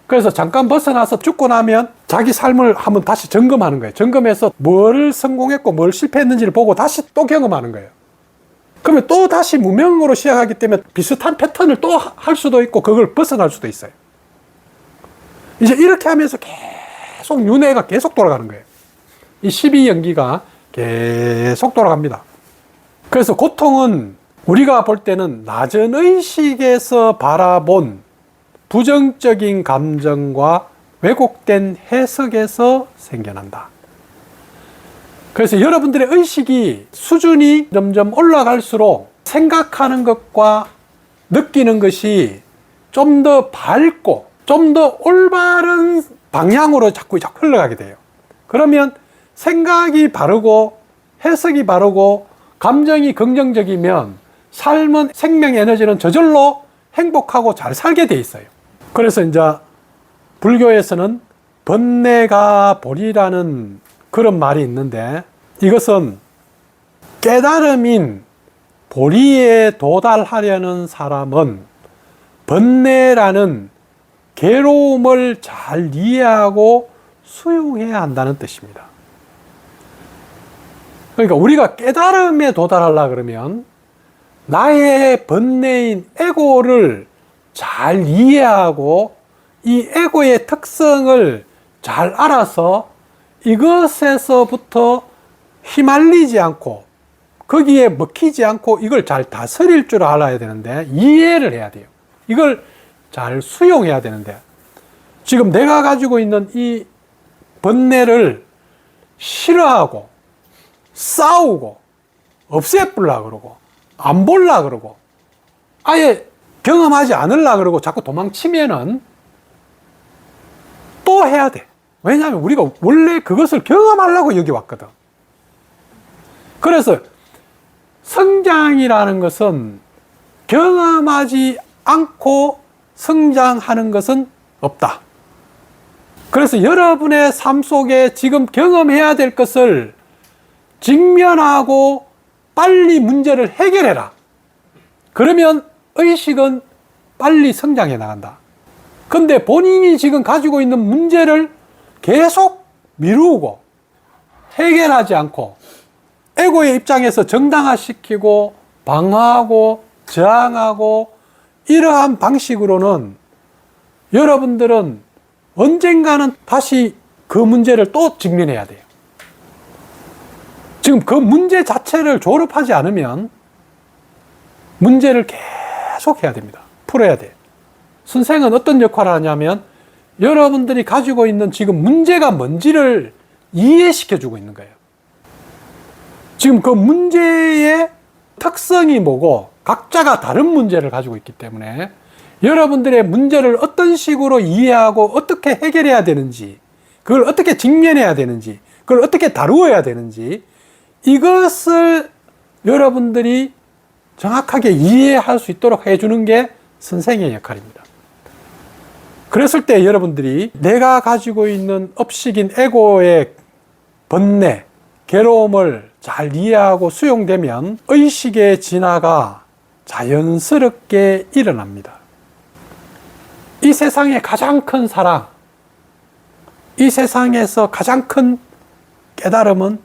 그래서 잠깐 벗어나서 죽고 나면 자기 삶을 한번 다시 점검하는 거예요. 점검해서 뭘 성공했고 뭘 실패했는지를 보고 다시 또 경험하는 거예요. 그러면 또 다시 무명으로 시작하기 때문에 비슷한 패턴을 또 할 수도 있고 그걸 벗어날 수도 있어요. 이제 이렇게 하면서 계속 윤회가 계속 돌아가는 거예요. 이 12연기가 계속 돌아갑니다. 그래서 고통은 우리가 볼 때는 낮은 의식에서 바라본 부정적인 감정과 왜곡된 해석에서 생겨난다. 그래서 여러분들의 의식이 수준이 점점 올라갈수록 생각하는 것과 느끼는 것이 좀 더 밝고 좀 더 올바른 방향으로 자꾸 흘러가게 돼요. 그러면 생각이 바르고 해석이 바르고 감정이 긍정적이면 삶은 생명 에너지는 저절로 행복하고 잘 살게 돼 있어요. 그래서 이제 불교에서는 번뇌가 보리라는 그런 말이 있는데 이것은 깨달음인 보리에 도달하려는 사람은 번뇌라는 괴로움을 잘 이해하고 수용해야 한다는 뜻입니다. 그러니까 우리가 깨달음에 도달하려고 그러면 나의 번뇌인 에고를 잘 이해하고 이 에고의 특성을 잘 알아서 이것에서부터 휘말리지 않고 거기에 먹히지 않고 이걸 잘 다스릴 줄 알아야 되는데 이해를 해야 돼요. 이걸 잘 수용해야 되는데 지금 내가 가지고 있는 이 번뇌를 싫어하고 싸우고 없애버리려고 그러고 안 보려고 그러고 아예 경험하지 않으려고 그러고 자꾸 도망치면은 또 해야 돼. 왜냐하면 우리가 원래 그것을 경험하려고 여기 왔거든. 그래서 성장이라는 것은 경험하지 않고 성장하는 것은 없다. 그래서 여러분의 삶 속에 지금 경험해야 될 것을 직면하고 빨리 문제를 해결해라. 그러면 의식은 빨리 성장해 나간다. 근데 본인이 지금 가지고 있는 문제를 계속 미루고 해결하지 않고 에고의 입장에서 정당화시키고 방어하고 저항하고 이러한 방식으로는 여러분들은 언젠가는 다시 그 문제를 또 직면해야 돼요. 지금 그 문제 자체를 졸업하지 않으면 문제를 계속 해야 됩니다. 풀어야 돼요. 선생은 어떤 역할을 하냐면 여러분들이 가지고 있는 지금 문제가 뭔지를 이해시켜 주고 있는 거예요. 지금 그 문제의 특성이 뭐고 각자가 다른 문제를 가지고 있기 때문에 여러분들의 문제를 어떤 식으로 이해하고 어떻게 해결해야 되는지 그걸 어떻게 직면해야 되는지 그걸 어떻게 다루어야 되는지 이것을 여러분들이 정확하게 이해할 수 있도록 해주는 게 선생의 역할입니다. 그랬을 때 여러분들이 내가 가지고 있는 업식인 에고의 번뇌, 괴로움을 잘 이해하고 수용되면 의식의 진화가 자연스럽게 일어납니다. 이 세상의 가장 큰 사랑, 이 세상에서 가장 큰 깨달음은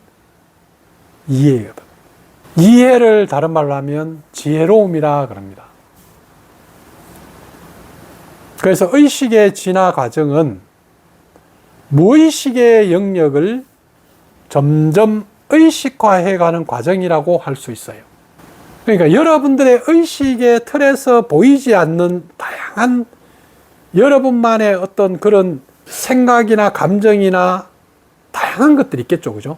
이해거든. 이해를 다른 말로 하면 지혜로움이라 그럽니다. 그래서 의식의 진화 과정은 무의식의 영역을 점점 의식화해가는 과정이라고 할 수 있어요. 그러니까 여러분들의 의식의 틀에서 보이지 않는 다양한 여러분만의 어떤 그런 생각이나 감정이나 다양한 것들이 있겠죠, 그죠?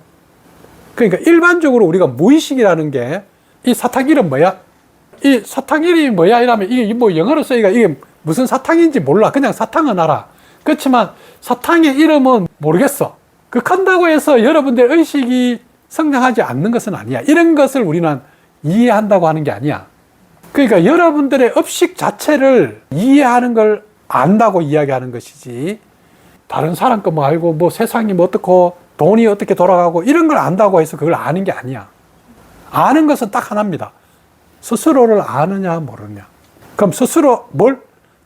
그러니까 일반적으로 우리가 무의식이라는 게 이 사탕 이름 뭐야? 이 사탕 이름이 뭐야? 이러면 이게 뭐 영어로 쓰니까 이게 무슨 사탕인지 몰라. 그냥 사탕은 알아. 그렇지만 사탕의 이름은 모르겠어. 그렇다고 해서 여러분들 의식이 성장하지 않는 것은 아니야. 이런 것을 우리는 이해한다고 하는 게 아니야. 그러니까 여러분들의 업식 자체를 이해하는 걸 안다고 이야기하는 것이지 다른 사람 거 뭐 알고 뭐 세상이 뭐 어떻고 돈이 어떻게 돌아가고 이런 걸 안다고 해서 그걸 아는 게 아니야. 아는 것은 딱 하나입니다. 스스로를 아느냐 모르느냐. 그럼 스스로 뭘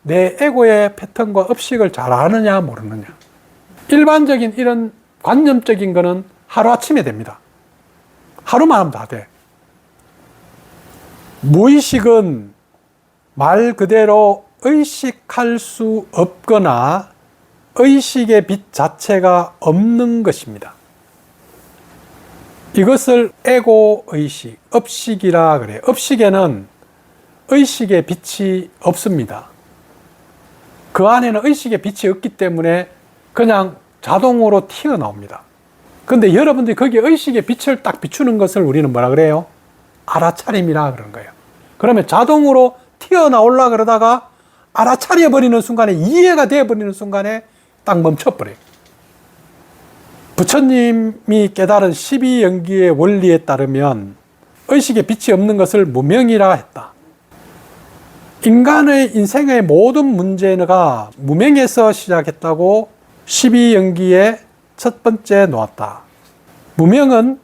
내 에고의 패턴과 업식을 잘 아느냐 모르느냐. 일반적인 이런 관념적인 거는 하루아침에 됩니다. 하루만 하면 다 돼. 무의식은 말 그대로 의식할 수 없거나 의식의 빛 자체가 없는 것입니다. 이것을 에고의식, 업식이라 그래요. 업식에는 의식의 빛이 없습니다. 그 안에는 의식의 빛이 없기 때문에 그냥 자동으로 튀어나옵니다. 근데 여러분들이 거기에 의식의 빛을 딱 비추는 것을 우리는 뭐라 그래요? 알아차림이라 그런 거예요. 그러면 자동으로 튀어나오려 그러다가 알아차려 버리는 순간에, 이해가 되어 버리는 순간에 딱 멈춰버려요. 부처님이 깨달은 12연기의 원리에 따르면 의식의 빛이 없는 것을 무명이라 했다. 인간의 인생의 모든 문제가 무명에서 시작했다고 12연기의 첫 번째 놓았다. 무명은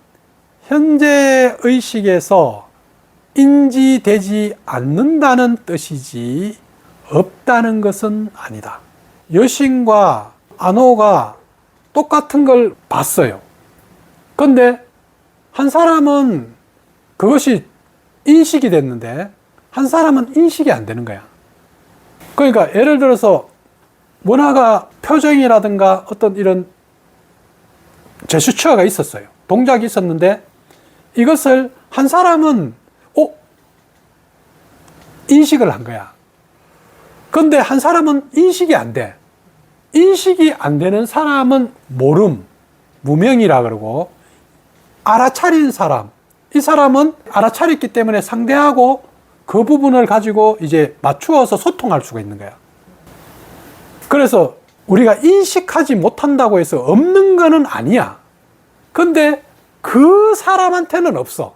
현재 의식에서 인지되지 않는다는 뜻이지 없다는 것은 아니다. 여신과 안호가 똑같은 걸 봤어요. 근데 한 사람은 그것이 인식이 됐는데 한 사람은 인식이 안 되는 거야. 그러니까 예를 들어서 원화가 표정이라든가 어떤 이런 제스처가 있었어요. 동작이 있었는데 이것을 한 사람은 인식을 한 거야. 근데 한 사람은 인식이 안 돼. 인식이 안 되는 사람은 모름, 무명이라 그러고, 알아차린 사람, 이 사람은 알아차렸기 때문에 상대하고 그 부분을 가지고 이제 맞추어서 소통할 수가 있는 거야. 그래서 우리가 인식하지 못한다고 해서 없는 거는 아니야. 근데 그 사람한테는 없어.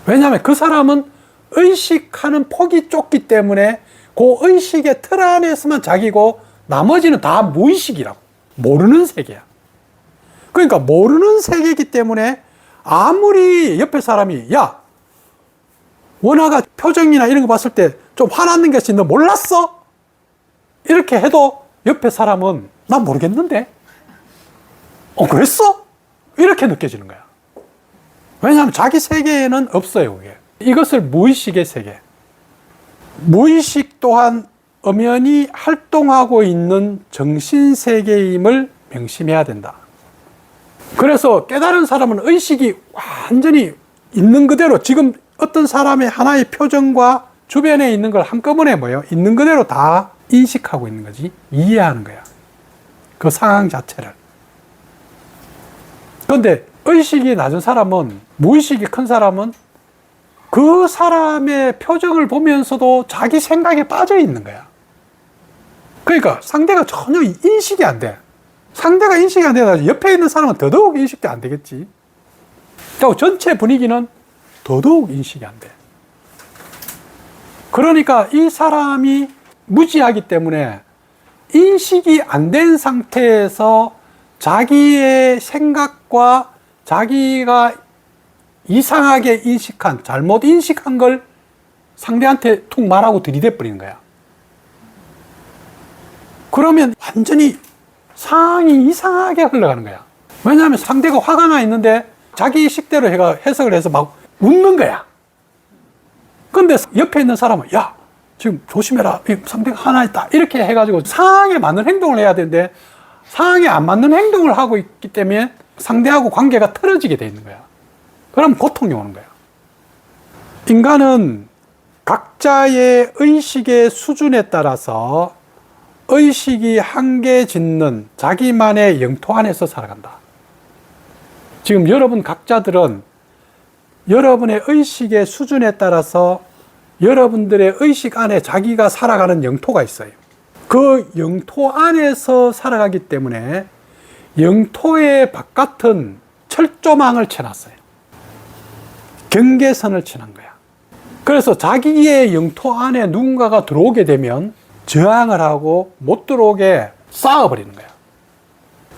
왜냐하면 그 사람은 의식하는 폭이 좁기 때문에 그 의식의 틀 안에서만 자기고 나머지는 다 무의식이라고. 모르는 세계야. 그러니까 모르는 세계이기 때문에 아무리 옆에 사람이 야, 원화가 표정이나 이런 거 봤을 때 좀 화났는 것이 너 몰랐어? 이렇게 해도 옆에 사람은 난 모르겠는데? 그랬어? 이렇게 느껴지는 거야. 왜냐하면 자기 세계에는 없어요, 그게. 이것을 무의식의 세계. 무의식 또한 엄연히 활동하고 있는 정신세계임을 명심해야 된다. 그래서 깨달은 사람은 의식이 완전히 있는 그대로, 지금 어떤 사람의 하나의 표정과 주변에 있는 걸 한꺼번에 있는 그대로 다 인식하고 있는 거지. 이해하는 거야. 그 상황 자체를. 그런데 의식이 낮은 사람은, 무의식이 큰 사람은 그 사람의 표정을 보면서도 자기 생각에 빠져 있는 거야. 그러니까 상대가 전혀 인식이 안 돼. 상대가 인식이 안 되다 옆에 있는 사람은 더더욱 인식도 안 되겠지. 그리고 전체 분위기는 더더욱 인식이 안 돼. 그러니까 이 사람이 무지하기 때문에 인식이 안 된 상태에서 자기의 생각과 자기가 이상하게 인식한, 잘못 인식한 걸 상대한테 툭 말하고 들이대 버리는 거야. 그러면 완전히 상황이 이상하게 흘러가는 거야. 왜냐하면 상대가 화가 나 있는데 자기 식대로 해석을 해서 막 웃는 거야. 근데 옆에 있는 사람은 야, 지금 조심해라. 상대가 화나 있다. 이렇게 해가지고 상황에 맞는 행동을 해야 되는데 상황에 안 맞는 행동을 하고 있기 때문에 상대하고 관계가 틀어지게 돼 있는 거야. 그럼 고통이 오는 거야. 인간은 각자의 의식의 수준에 따라서 의식이 한계 짓는 자기만의 영토 안에서 살아간다. 지금 여러분 각자들은 여러분의 의식의 수준에 따라서 여러분들의 의식 안에 자기가 살아가는 영토가 있어요. 그 영토 안에서 살아가기 때문에 영토의 바깥은 철조망을 쳐놨어요. 경계선을 쳐놓은 거야. 그래서 자기의 영토 안에 누군가가 들어오게 되면 저항을 하고 못 들어오게 쌓아버리는 거야.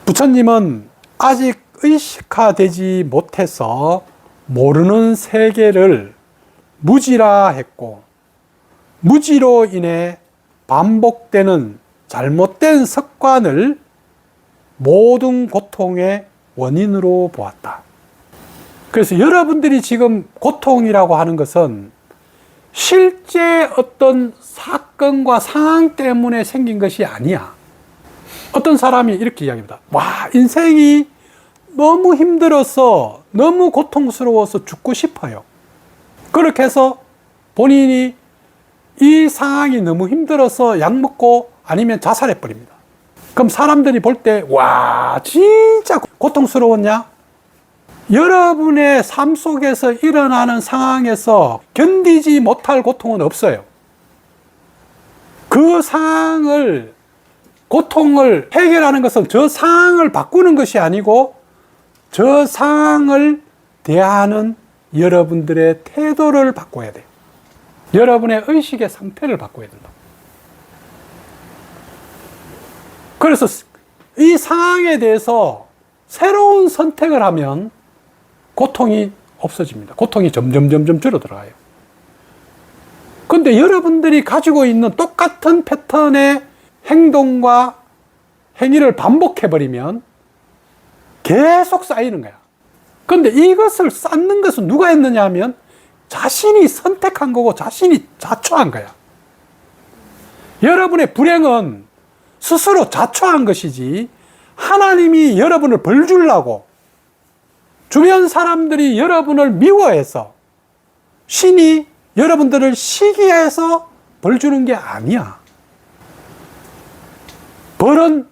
부처님은 아직 의식화되지 못해서 모르는 세계를 무지라 했고, 무지로 인해 반복되는 잘못된 습관을 모든 고통의 원인으로 보았다. 그래서 여러분들이 지금 고통이라고 하는 것은 실제 어떤 사건과 상황 때문에 생긴 것이 아니야. 어떤 사람이 이렇게 이야기합니다. 와, 인생이 너무 힘들어서, 너무 고통스러워서 죽고 싶어요. 그렇게 해서 본인이 이 상황이 너무 힘들어서 약 먹고 아니면 자살해 버립니다. 그럼 사람들이 볼 때, 와, 진짜 고통스러웠냐? 여러분의 삶 속에서 일어나는 상황에서 견디지 못할 고통은 없어요. 그 상황을, 고통을 해결하는 것은 저 상황을 바꾸는 것이 아니고 저 상황을 대하는 여러분들의 태도를 바꿔야 돼요. 여러분의 의식의 상태를 바꿔야 된다. 그래서 이 상황에 대해서 새로운 선택을 하면 고통이 없어집니다. 고통이 점점 줄어들어가요. 그런데 여러분들이 가지고 있는 똑같은 패턴의 행동과 행위를 반복해버리면 계속 쌓이는 거야. 그런데 이것을 쌓는 것은 누가 했느냐 하면 자신이 선택한 거고 자신이 자초한 거야. 여러분의 불행은 스스로 자초한 것이지 하나님이 여러분을 벌 주려고, 주변 사람들이 여러분을 미워해서, 신이 여러분들을 시기해서 벌 주는 게 아니야. 벌은,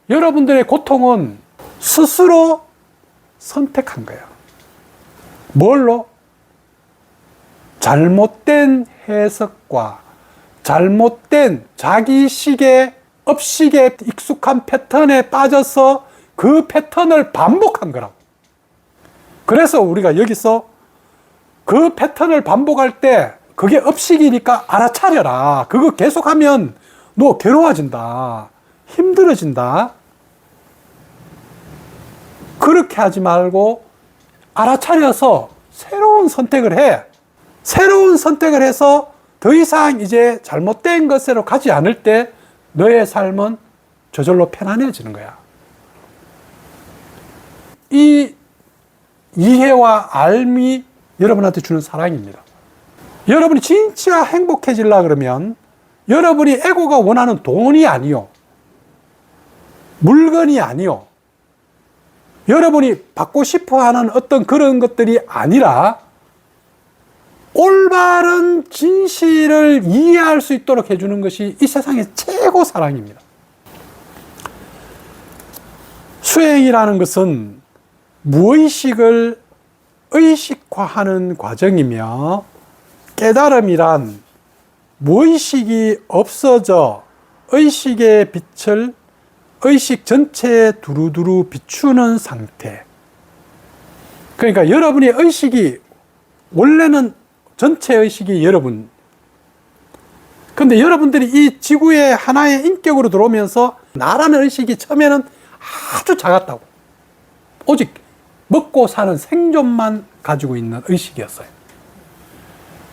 여러분들의 고통은 스스로 선택한 거야. 뭘로? 잘못된 해석과 잘못된 자기식의 업식에 익숙한 패턴에 빠져서 그 패턴을 반복한 거라고. 그래서 우리가 여기서 그 패턴을 반복할 때 그게 업식이니까 알아차려라. 그거 계속하면 너 괴로워진다. 힘들어진다. 그렇게 하지 말고 알아차려서 새로운 선택을 해. 새로운 선택을 해서 더 이상 이제 잘못된 것으로 가지 않을 때 너의 삶은 저절로 편안해지는 거야. 이 이해와 알미 여러분한테 주는 사랑입니다. 여러분이 진짜 행복해지려고 그러면 여러분이 에고가 원하는 돈이 아니요, 물건이 아니요, 여러분이 받고 싶어 하는 어떤 그런 것들이 아니라 올바른 진실을 이해할 수 있도록 해주는 것이 이 세상의 최고 사랑입니다. 수행이라는 것은 무의식을 의식화하는 과정이며, 깨달음이란 무의식이 없어져 의식의 빛을 의식 전체에 두루두루 비추는 상태. 그러니까 여러분의 의식이 원래는 전체 의식이 여러분. 근데 여러분들이 이 지구의 하나의 인격으로 들어오면서 나라는 의식이 처음에는 아주 작았다고. 오직 먹고 사는 생존만 가지고 있는 의식이었어요.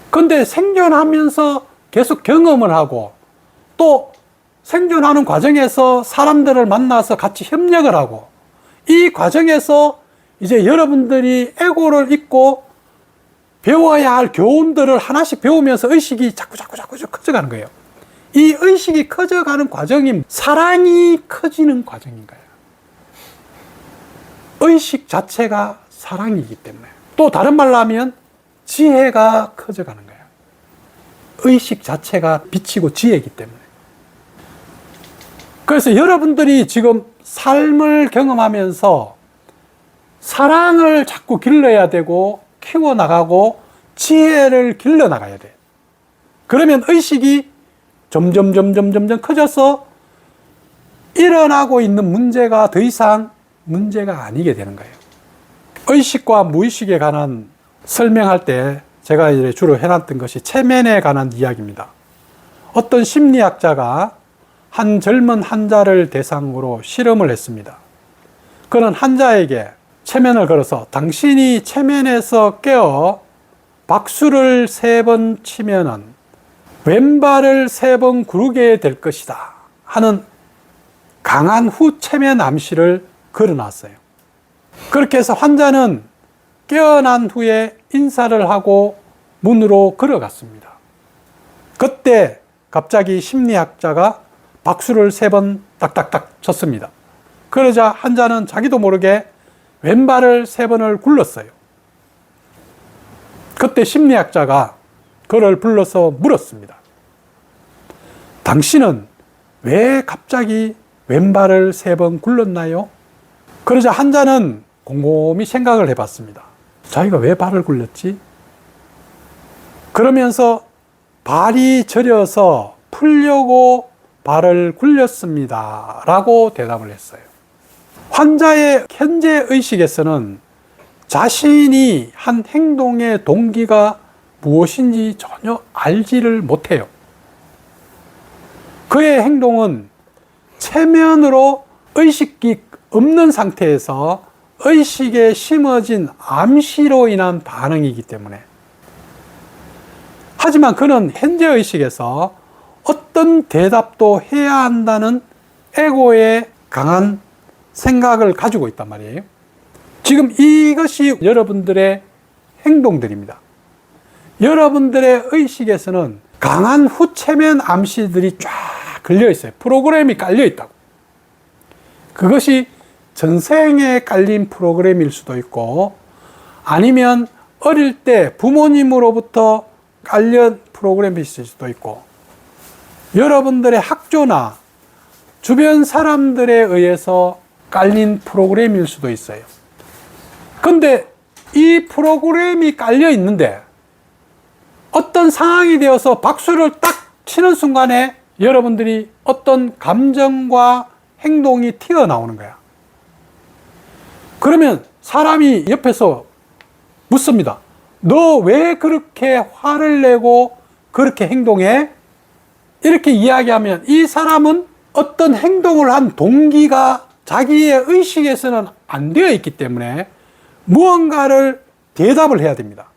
근데 생존하면서 계속 경험을 하고 또 생존하는 과정에서 사람들을 만나서 같이 협력을 하고, 이 과정에서 이제 여러분들이 에고를 잊고 배워야 할 교훈들을 하나씩 배우면서 의식이 자꾸 커져가는 거예요. 이 의식이 커져가는 과정이 사랑이 커지는 과정인 거예요. 의식 자체가 사랑이기 때문에. 또 다른 말로 하면 지혜가 커져가는 거예요. 의식 자체가 빛이고 지혜이기 때문에. 그래서 여러분들이 지금 삶을 경험하면서 사랑을 자꾸 길러야 되고 키워나가고 지혜를 길러나가야 돼. 그러면 의식이 점점 커져서 일어나고 있는 문제가 더 이상 문제가 아니게 되는 거예요. 의식과 무의식에 관한 설명할 때 제가 이제 주로 해놨던 것이 체면에 관한 이야기입니다. 어떤 심리학자가 한 젊은 환자를 대상으로 실험을 했습니다. 그는 환자에게 체면을 걸어서 당신이 체면에서 깨어 박수를 3번 치면은 왼발을 3번 구르게 될 것이다 하는 강한 후체면 암시를 걸어놨어요. 그렇게 해서 환자는 깨어난 후에 인사를 하고 문으로 걸어갔습니다. 그때 갑자기 심리학자가 박수를 3번 딱딱딱 쳤습니다. 그러자 환자는 자기도 모르게 왼발을 3번을 굴렀어요. 그때 심리학자가 그를 불러서 물었습니다. 당신은 왜 갑자기 왼발을 3번 굴렀나요? 그러자 환자는 곰곰이 생각을 해봤습니다. 자기가 왜 발을 굴렸지? 그러면서 발이 저려서 풀려고 발을 굴렸습니다 라고 대답을 했어요. 환자의 현재 의식에서는 자신이 한 행동의 동기가 무엇인지 전혀 알지를 못해요. 그의 행동은 체면으로 의식이 없는 상태에서 의식에 심어진 암시로 인한 반응이기 때문에. 하지만 그는 현재 의식에서 어떤 대답도 해야 한다는 에고의 강한 생각을 가지고 있단 말이에요. 지금 이것이 여러분들의 행동들입니다. 여러분들의 의식에서는 강한 후체면 암시들이 쫙 걸려 있어요. 프로그램이 깔려 있다고. 그것이 전생에 깔린 프로그램일 수도 있고, 아니면 어릴 때 부모님으로부터 깔린 프로그램일 수도 있고, 여러분들의 학교나 주변 사람들에 의해서 깔린 프로그램일 수도 있어요. 근데 이 프로그램이 깔려 있는데 어떤 상황이 되어서 박수를 딱 치는 순간에 여러분들이 어떤 감정과 행동이 튀어나오는 거야. 그러면 사람이 옆에서 묻습니다. 너 왜 그렇게 화를 내고 그렇게 행동해? 이렇게 이야기하면 이 사람은 어떤 행동을 한 동기가 자기의 의식에서는 안 되어 있기 때문에 무언가를 대답을 해야 됩니다.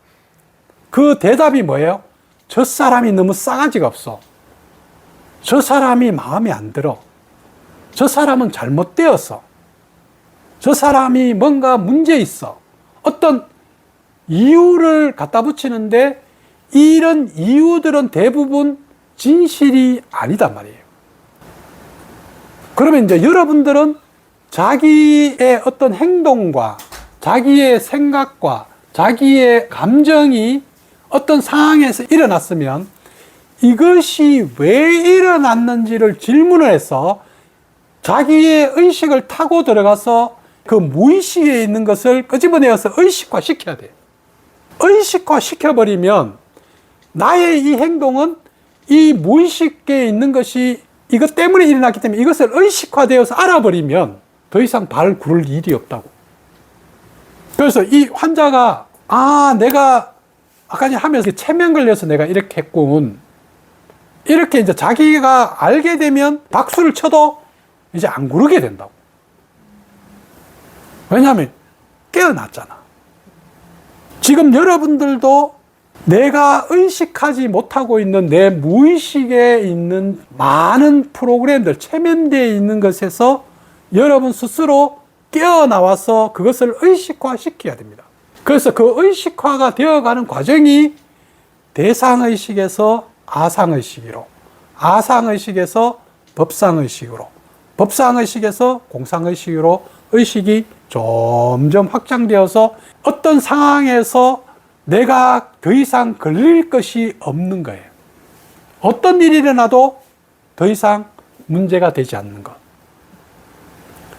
그 대답이 뭐예요? 저 사람이 너무 싸가지가 없어. 저 사람이 마음에 안 들어. 저 사람은 잘못되었어. 저 사람이 뭔가 문제 있어. 어떤 이유를 갖다 붙이는데 이런 이유들은 대부분 진실이 아니단 말이에요. 그러면 이제 여러분들은 자기의 어떤 행동과 자기의 생각과 자기의 감정이 어떤 상황에서 일어났으면 이것이 왜 일어났는지를 질문을 해서 자기의 의식을 타고 들어가서 그 무의식에 있는 것을 끄집어내어서 의식화 시켜야 돼요. 의식화 시켜버리면 나의 이 행동은 이 무의식에 있는 것이 이것 때문에 일어났기 때문에 이것을 의식화되어서 알아버리면 더 이상 발 구를 일이 없다고. 그래서 이 환자가 내가 아까 하면서 체면 걸려서 내가 이렇게 했군. 이렇게 이제 자기가 알게 되면 박수를 쳐도 이제 안 구르게 된다고. 왜냐하면 깨어났잖아. 지금 여러분들도 내가 의식하지 못하고 있는 내 무의식에 있는 많은 프로그램들, 체면되어 있는 것에서 여러분 스스로 깨어나와서 그것을 의식화시켜야 됩니다. 그래서 그 의식화가 되어가는 과정이 대상의식에서 아상의식으로, 아상의식에서 법상의식으로, 법상의식에서 공상의식으로 의식이 점점 확장되어서 어떤 상황에서 내가 더 이상 걸릴 것이 없는 거예요. 어떤 일이 일어나도 더 이상 문제가 되지 않는 것.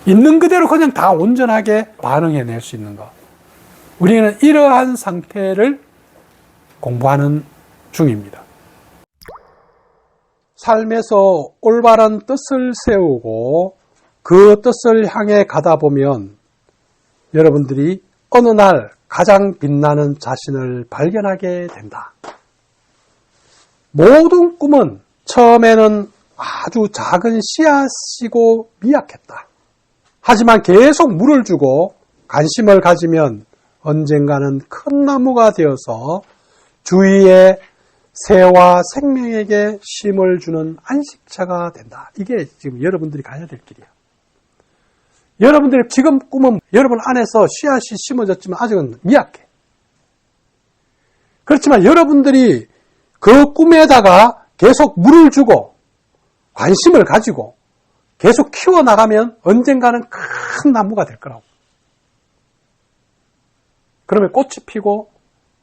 있는 그대로 그냥 다 온전하게 반응해낼 수 있는 것. 우리는 이러한 상태를 공부하는 중입니다. 삶에서 올바른 뜻을 세우고 그 뜻을 향해 가다 보면 여러분들이 어느 날 가장 빛나는 자신을 발견하게 된다. 모든 꿈은 처음에는 아주 작은 씨앗이고 미약했다. 하지만 계속 물을 주고 관심을 가지면 언젠가는 큰 나무가 되어서 주위에 새와 생명에게 쉼을 주는 안식처가 된다. 이게 지금 여러분들이 가야 될 길이야. 여러분들의 지금 꿈은 여러분 안에서 씨앗이 심어졌지만 아직은 미약해. 그렇지만 여러분들이 그 꿈에다가 계속 물을 주고 관심을 가지고 계속 키워나가면 언젠가는 큰 나무가 될 거라고. 그러면 꽃이 피고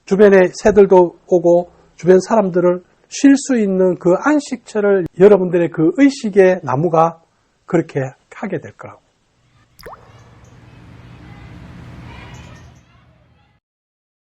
주변에 새들도 오고 주변 사람들을 쉴 수 있는 그 안식처를 여러분들의 그 의식의 나무가 그렇게 하게 될 거라고.